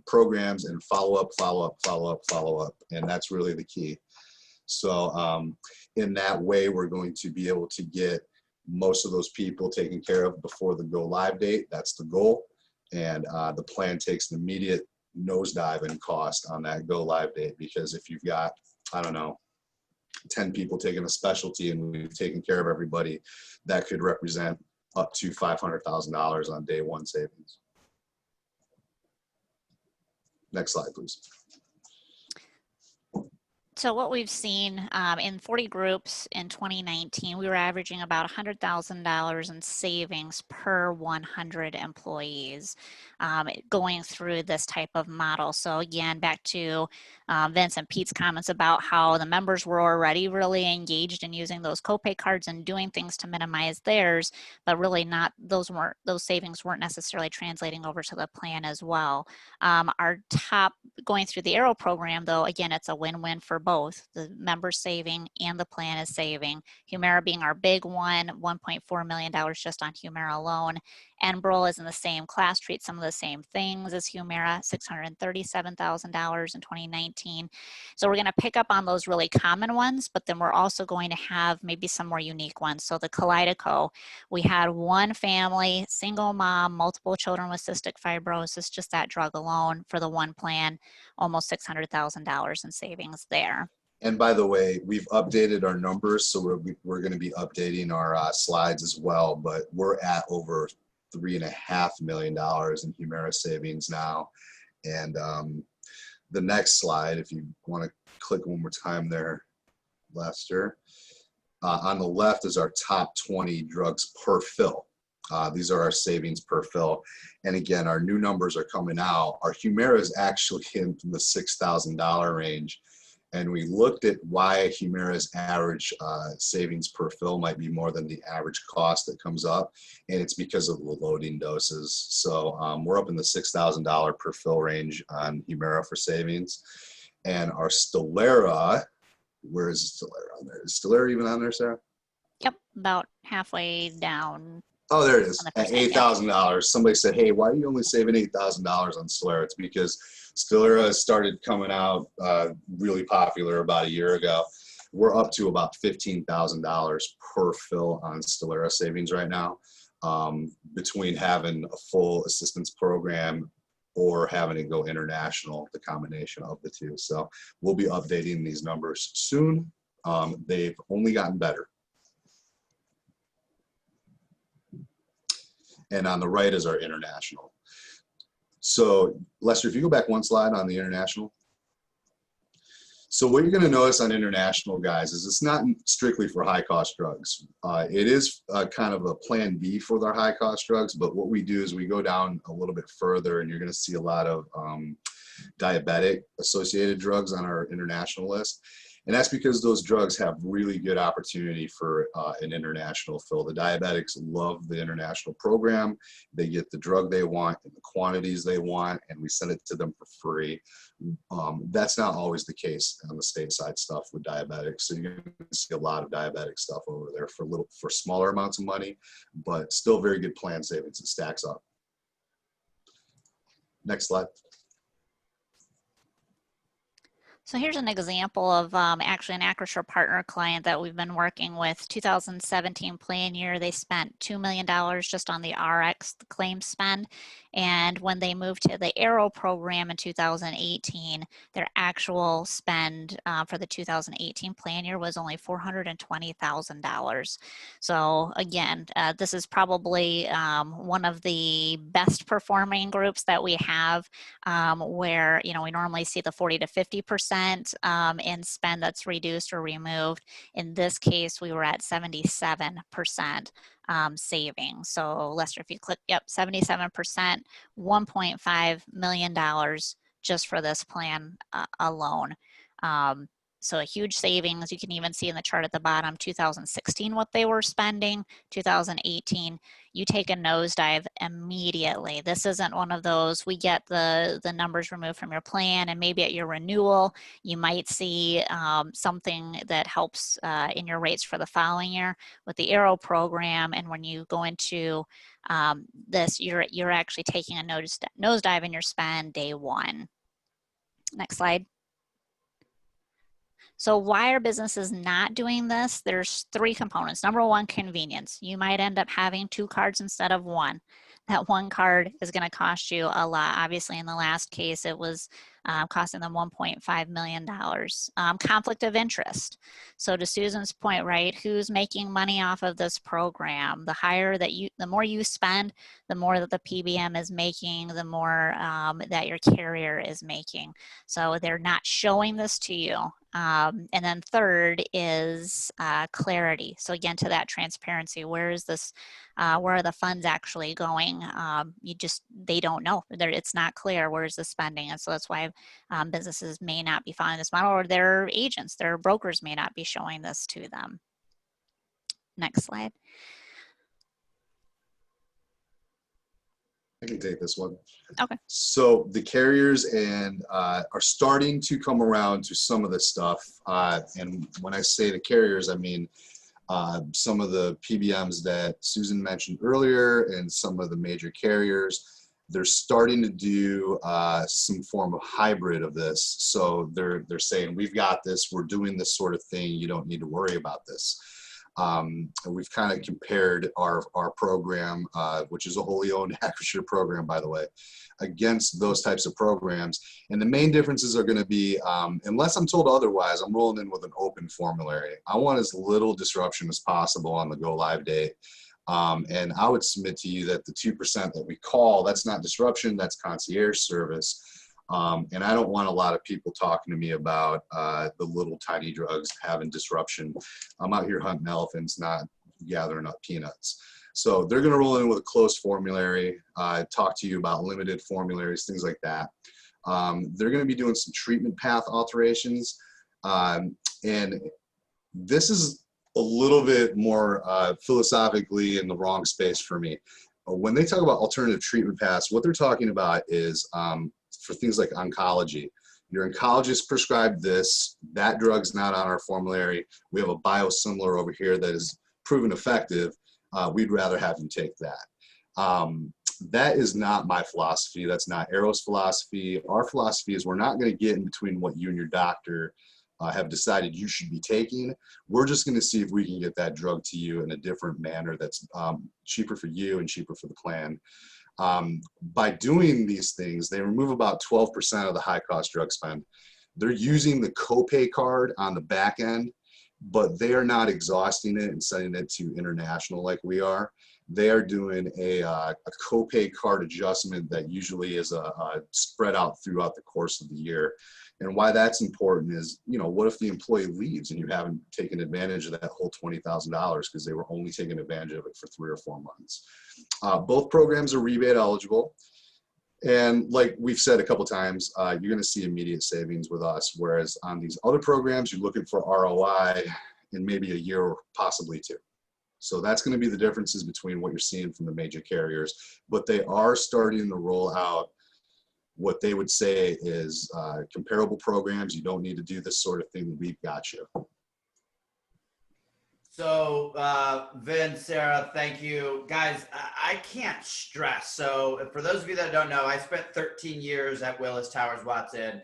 programs and follow up. And that's really the key. So in that way, we're going to be able to get most of those people taken care of before the go live date. That's the goal. And the plan takes an immediate nosedive in cost on that go live date, because if you've got, I don't know, 10 people taking a specialty and we've taken care of everybody, that could represent up to $500,000 on day 1 savings. Next slide, please. So what we've seen in 40 groups in 2019, we were averaging about $100,000 in savings per 100 employees going through this type of model. So again, back to Vince and Pete's comments about how the members were already really engaged in using those copay cards and doing things to minimize theirs, but really not, those savings weren't necessarily translating over to the plan as well. Our top, going through the Arrow program though, again, it's a win-win for both. The members saving and the plan is saving. Humira being our big one, $1.4 million just on Humira alone. Enbrel is in the same class, treats some of the same things as Humira, $637,000 in 2019. So we're going to pick up on those really common ones, but then we're also going to have maybe some more unique ones. So the Kaleido, we had one family, single mom, multiple children with cystic fibrosis, just that drug alone for the one plan, almost $600,000 in savings there. And by the way, we've updated our numbers, so we're going to be updating our slides as well. But we're at over $3.5 million in Humira savings now. And the next slide, if you want to click one more time there, Lester. On the left is our top 20 drugs per fill. These are our savings per fill. And again, our new numbers are coming out. Our Humira is actually in the $6,000 range. And we looked at why Humira's average savings per fill might be more than the average cost that comes up. And it's because of the loading doses. So we're up in the $6,000 per fill range on Humira for savings. And our Stelara, where is Stelara on there? Is Stelara even on there, Sarah? Yep, about halfway down. Oh, there it is, On the at percent, $8,000. Somebody said, hey, why are you only saving $8,000 on Stelara? It's because Stelara started coming out really popular about a year ago. We're up to about $15,000 per fill on Stelara savings right now, between having a full assistance program or having to go international, the combination of the two. So we'll be updating these numbers soon. They've only gotten better. And on the right is our international. So Lester, if you go back one slide on the international. So what you're gonna notice on international, guys, is it's not strictly for high cost drugs. It is kind of a plan B for their high cost drugs, but what we do is we go down a little bit further and you're gonna see a lot of diabetic associated drugs on our international list. And that's because those drugs have really good opportunity for an international fill. The diabetics love the international program. They get the drug they want in the quantities they want, and we send it to them for free. That's not always the case on the stateside stuff with diabetics. So you're going to see a lot of diabetic stuff over there for smaller amounts of money, but still very good plan savings. It stacks up. Next slide. So here's an example of actually an Acrisure partner client that we've been working with. 2017 plan year, they spent $2 million just on the RX claim spend. And when they moved to the Aero program in 2018, their actual spend for the 2018 plan year was only $420,000. So again, this is probably one of the best performing groups that we have, where we normally see the 40 to 50% in spend that's reduced or removed. In this case, we were at 77% savings. So Lester, if you click, yep, 77%, $1.5 million just for this plan alone. So a huge savings. You can even see in the chart at the bottom, 2016, what they were spending, 2018, you take a nosedive immediately. This isn't one of those, we get the numbers removed from your plan, and maybe at your renewal, you might see something that helps in your rates for the following year. With the Aero program, and when you go into this, you're actually taking a nosedive in your spend day one. Next slide. So why are businesses not doing this? There's three components. Number one, convenience. You might end up having 2 cards instead of 1. That 1 card is going to cost you a lot. Obviously, in the last case, it was costing them $1.5 million. Conflict of interest. So to Susan's point, right, who's making money off of this program? The more you spend, the more that the PBM is making, the more that your carrier is making. So they're not showing this to you. And then third is clarity. So again, to that transparency, where is this, where are the funds actually going? They don't know. It's not clear where's the spending. And so that's why businesses may not be following this model, or their agents, their brokers may not be showing this to them. Next slide. I can take this one. Okay. So the carriers are starting to come around to some of this stuff. And when I say the carriers, I mean some of the PBMs that Susan mentioned earlier and some of the major carriers. They're starting to do some form of hybrid of this. So they're saying, we've got this, we're doing this sort of thing, you don't need to worry about this. And we've kind of compared our program, which is a wholly owned Acrisure program, by the way, against those types of programs. And the main differences are going to be, unless I'm told otherwise, I'm rolling in with an open formulary. I want as little disruption as possible on the go live date. And I would submit to you that the 2% that we call, that's not disruption, that's concierge service. And I don't want a lot of people talking to me about the little tiny drugs having disruption. I'm out here hunting elephants, not gathering up peanuts. So they're going to roll in with a closed formulary, talk to you about limited formularies, things like that. They're going to be doing some treatment path alterations. And this is a little bit more philosophically in the wrong space for me. When they talk about alternative treatment paths, what they're talking about is for things like oncology. Your oncologist prescribed this, that drug's not on our formulary. We have a biosimilar over here that is proven effective. We'd rather have you take that. That is not my philosophy. That's not Arrow's philosophy. Our philosophy is we're not going to get in between what you and your doctor have decided you should be taking. We're just going to see if we can get that drug to you in a different manner that's cheaper for you and cheaper for the plan. By doing these things, they remove about 12% of the high cost drug spend. They're using the copay card on the back end, but they are not exhausting it and sending it to international like we are. They are doing a copay card adjustment that usually is spread out throughout the course of the year. And why that's important is, you know, what if the employee leaves and you haven't taken advantage of that whole $20,000 because they were only taking advantage of it for 3 or 4 months. Both programs are rebate eligible. And like we've said a couple times, you're going to see immediate savings with us. Whereas on these other programs, you're looking for ROI in maybe a year or possibly 2. So that's going to be the differences between what you're seeing from the major carriers. But they are starting to roll out what they would say is comparable programs. You don't need to do this sort of thing. We've got you. So Vince, Sarah, thank you. Guys, I can't stress. So for those of you that don't know, I spent 13 years at Willis Towers Watson.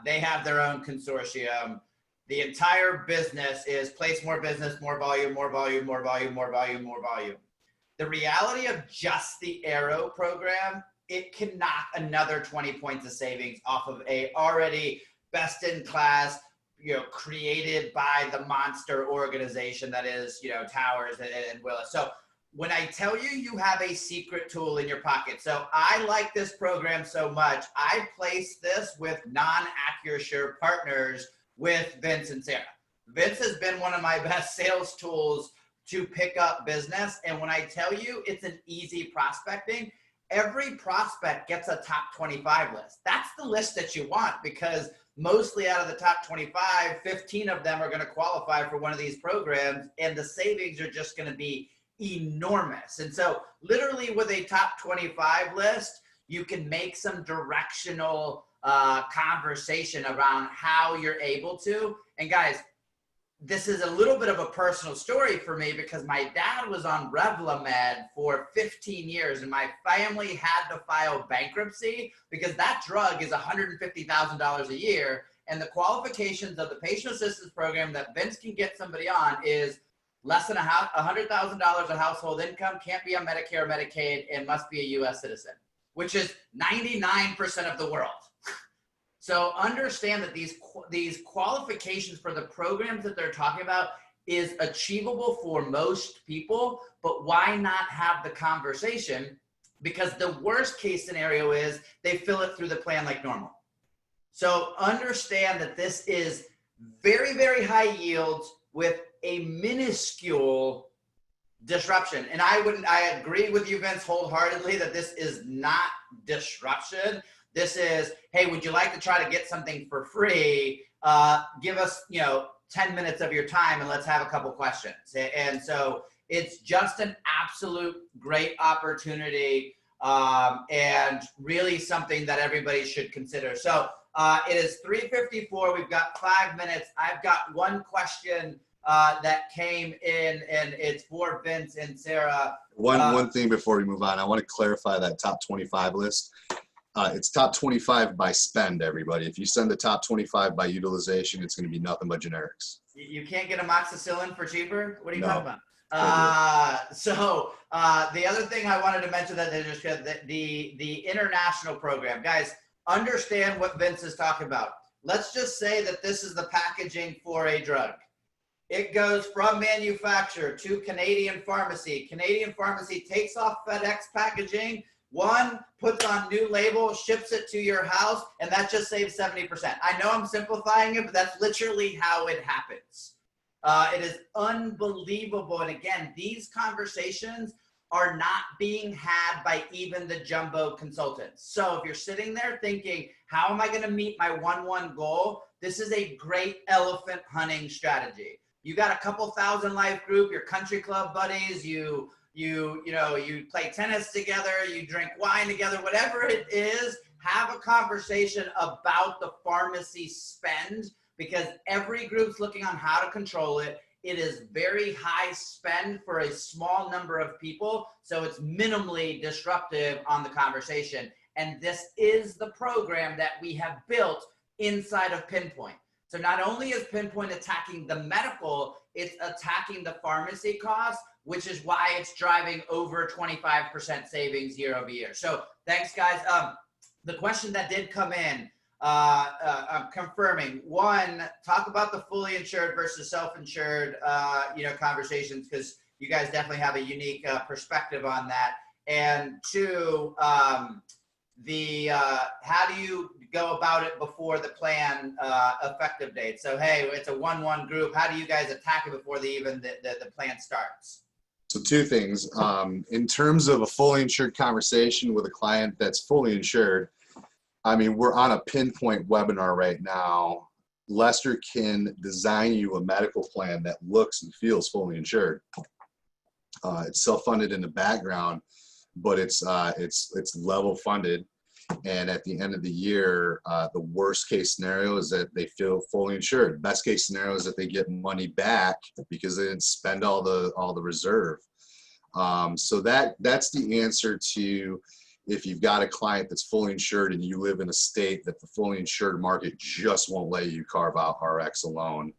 They have their own consortium. The entire business is place more business, more volume, more volume, more volume, more volume, more volume. The reality of just the Arrow program, it can knock another 20 points of savings off of a already best in class, you know, created by the monster organization that is, you know, Towers and Willis. So when I tell you, you have a secret tool in your pocket. So I like this program so much. I placed this with non-Acrisure partners with Vince and Sarah. Vince has been one of my best sales tools to pick up business. And when I tell you it's an easy prospecting, every prospect gets a top 25 list. That's the list that you want, because mostly out of the top 25, 15 of them are going to qualify for one of these programs, and the savings are just going to be enormous. And so literally with a top 25 list, you can make some directional conversation around how you're able to. And guys, this is a little bit of a personal story for me because my dad was on Revlimid for 15 years and my family had to file bankruptcy because that drug is $150,000 a year. And the qualifications of the patient assistance program that Vince can get somebody on is less than $100,000 of household income, can't be on Medicare or Medicaid, and must be a US citizen, which is 99% of the world. So understand that these qualifications for the programs that they're talking about is achievable for most people, but why not have the conversation? Because the worst case scenario is they fill it through the plan like normal. So understand that this is very, very high yields with a minuscule disruption. And I agree with you, Vince, wholeheartedly that this is not disruption. This is, hey, would you like to try to get something for free? Give us, 10 minutes of your time and let's have a couple questions. And so it's just an absolute great opportunity and really something that everybody should consider. So it is 3:54. We've got 5 minutes. I've got one question that came in, and it's for Vince and Sarah. One thing before we move on, I want to clarify that top 25 list. It's top 25 by spend, everybody. If you send the top 25 by utilization, it's going to be nothing but generics. You can't get amoxicillin for cheaper? What are you No. talking about? The other thing I wanted to mention that they just the international program, guys, understand what Vince is talking about. Let's just say that this is the packaging for a drug. It goes from manufacturer to Canadian pharmacy. Canadian pharmacy takes off FedEx packaging, puts on new label, ships it to your house, and that just saves 70%. I know I'm simplifying it, but that's literally how it happens. It is unbelievable. And again, these conversations are not being had by even the jumbo consultants. So if you're sitting there thinking, how am I going to meet my 1-1 goal? This is a great elephant hunting strategy. You got a couple thousand life group, your country club buddies, you play tennis together, you drink wine together, whatever it is, have a conversation about the pharmacy spend, because every group's looking on how to control it. It is very high spend for a small number of people, so it's minimally disruptive on the conversation. And this is the program that we have built inside of PinPoint. So not only is PinPoint attacking the medical, it's attacking the pharmacy costs, which is why it's driving over 25% savings year over year. So thanks, guys. The question that did come in, I'm confirming. One, talk about the fully insured versus self-insured, conversations, because you guys definitely have a unique perspective on that. And two, how do you go about it before the plan effective date? So, hey, it's a 1-1 group. How do you guys attack it before the plan starts? So two things. In terms of a fully insured conversation with a client that's fully insured, I mean, we're on a PinPoint webinar right now. Lester can design you a medical plan that looks and feels fully insured. It's self-funded in the background, but it's level funded. And at the end of the year, the worst case scenario is that they feel fully insured. Best case scenario is that they get money back because they didn't spend all the reserve. So that's the answer to, if you've got a client that's fully insured and you live in a state that the fully insured market just won't let you carve out RX alone.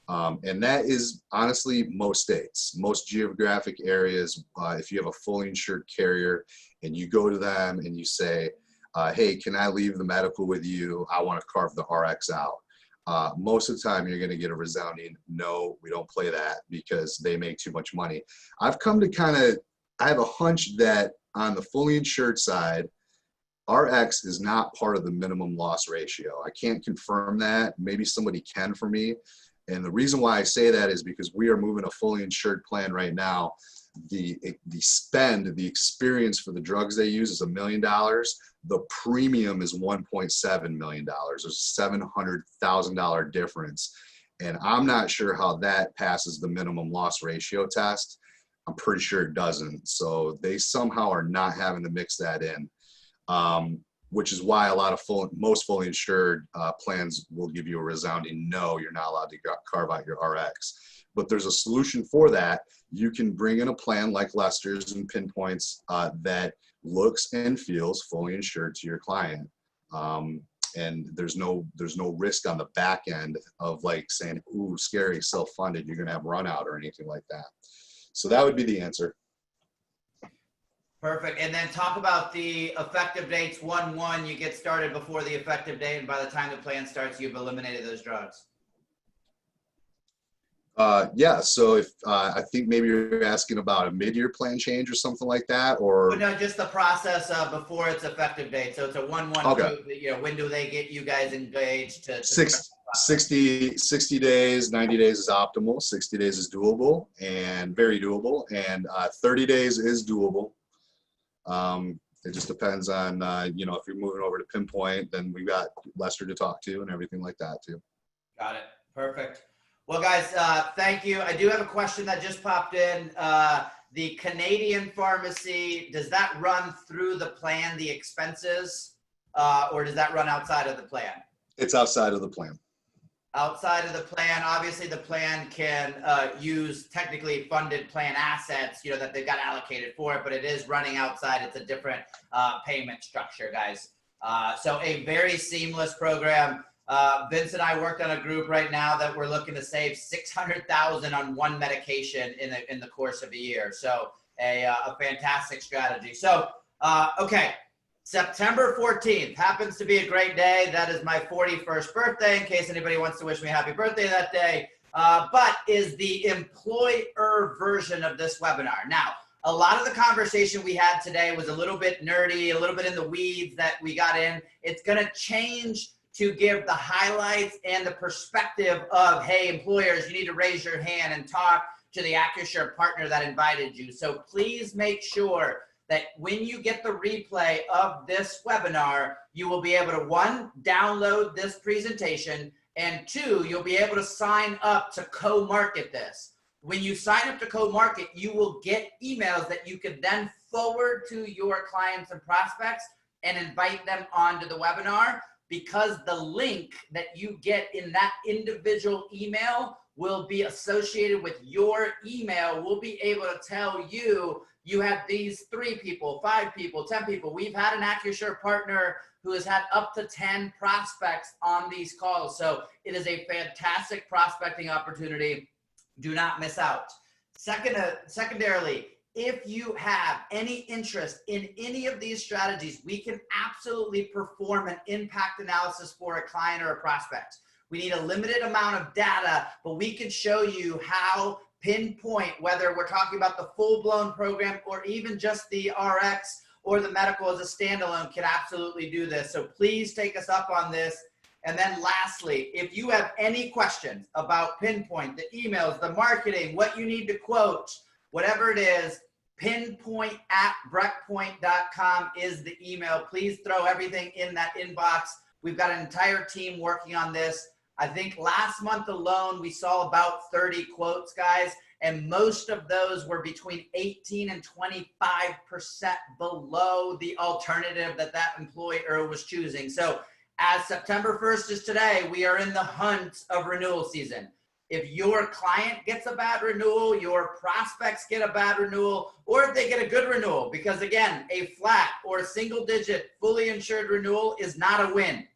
And that is honestly most states, most geographic areas. If you have a fully insured carrier and you go to them and you say, hey, can I leave the medical with you? I want to carve the RX out. Most of the time you're going to get a resounding no, we don't play that because they make too much money. I've come to I have a hunch that on the fully insured side, RX is not part of the minimum loss ratio. I can't confirm that. Maybe somebody can for me. And the reason why I say that is because we are moving a fully insured plan right now. The experience for the drugs they use is $1 million. The premium is $1.7 million. There's a $700,000 difference. And I'm not sure how that passes the minimum loss ratio test. I'm pretty sure it doesn't. So they somehow are not having to mix that in, which is why most fully insured plans will give you a resounding no, you're not allowed to carve out your RX. But there's a solution for that. You can bring in a plan like Lester's and PinPoint's that looks and feels fully insured to your client. And there's no risk on the back end of like saying, ooh, scary, self-funded, you're gonna have run out or anything like that. So that would be the answer. Perfect. And then talk about the effective dates. 1-1, you get started before the effective date, and by the time the plan starts, you've eliminated those drugs. Yeah, so if I think maybe you're asking about a mid-year plan change or something like that, or no, just the process before its effective date. So it's a 1-1 okay. group. When do they get you guys engaged to 60 days, 90 days is optimal. 60 days is doable and very doable, and 30 days is doable. It just depends on if you're moving over to PinPoint, then we've got Lester to talk to and everything like that too. Got it. Perfect. Well, guys, thank you. I do have a question that just popped in. The Canadian pharmacy, does that run through the plan, the expenses, or does that run outside of the plan? It's outside of the plan. Outside of the plan, obviously the plan can use technically funded plan assets, that they've got allocated for it, but it is running outside. It's a different payment structure, guys. So a very seamless program. Vince and I worked on a group right now that we're looking to save $600,000 on one medication in the course of a year. So a fantastic strategy. So, okay. September 14th happens to be a great day. That is my 41st birthday, in case anybody wants to wish me happy birthday that day, but is the employer version of this webinar. Now, a lot of the conversation we had today was a little bit nerdy, a little bit in the weeds that we got in. It's going to change to give the highlights and the perspective of, hey, employers, you need to raise your hand and talk to the AccuSure partner that invited you. So please make sure that when you get the replay of this webinar, you will be able to, one, download this presentation, and two, you'll be able to sign up to co-market this. When you sign up to co-market, you will get emails that you can then forward to your clients and prospects and invite them onto the webinar, because the link that you get in that individual email will be associated with your email. We'll be able to tell you, you have these 3 people, 5 people, 10 people. We've had an AccuSure partner who has had up to 10 prospects on these calls. So it is a fantastic prospecting opportunity. Do not miss out. Secondarily, if you have any interest in any of these strategies, we can absolutely perform an impact analysis for a client or a prospect. We need a limited amount of data, but we can show you how PinPoint, whether we're talking about the full-blown program or even just the RX or the medical as a standalone, can absolutely do this. So please take us up on this. And then lastly, if you have any questions about PinPoint, the emails, the marketing, what you need to quote, whatever it is, pinpoint@breckpoint.com is the email. Please throw everything in that inbox. We've got an entire team working on this. I think last month alone, we saw about 30 quotes, guys, and most of those were between 18 and 25% below the alternative that employer was choosing. So as September 1st is today, we are in the hunt of renewal season. If your client gets a bad renewal, your prospects get a bad renewal, or if they get a good renewal, because again, a flat or a single digit fully insured renewal is not a win.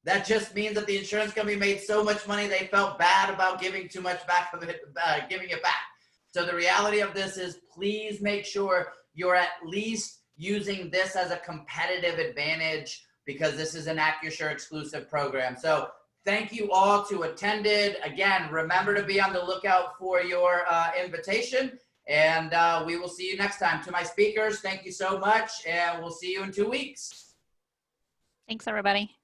That just means that the insurance company made so much money they felt bad about giving too much back of it, giving it back. So the reality of this is, please make sure you're at least using this as a competitive advantage, because this is an AccuSure exclusive program. So thank you all who attended. Again, remember to be on the lookout for your invitation, and we will see you next time. To my speakers, thank you so much, and we'll see you in 2 weeks. Thanks, everybody.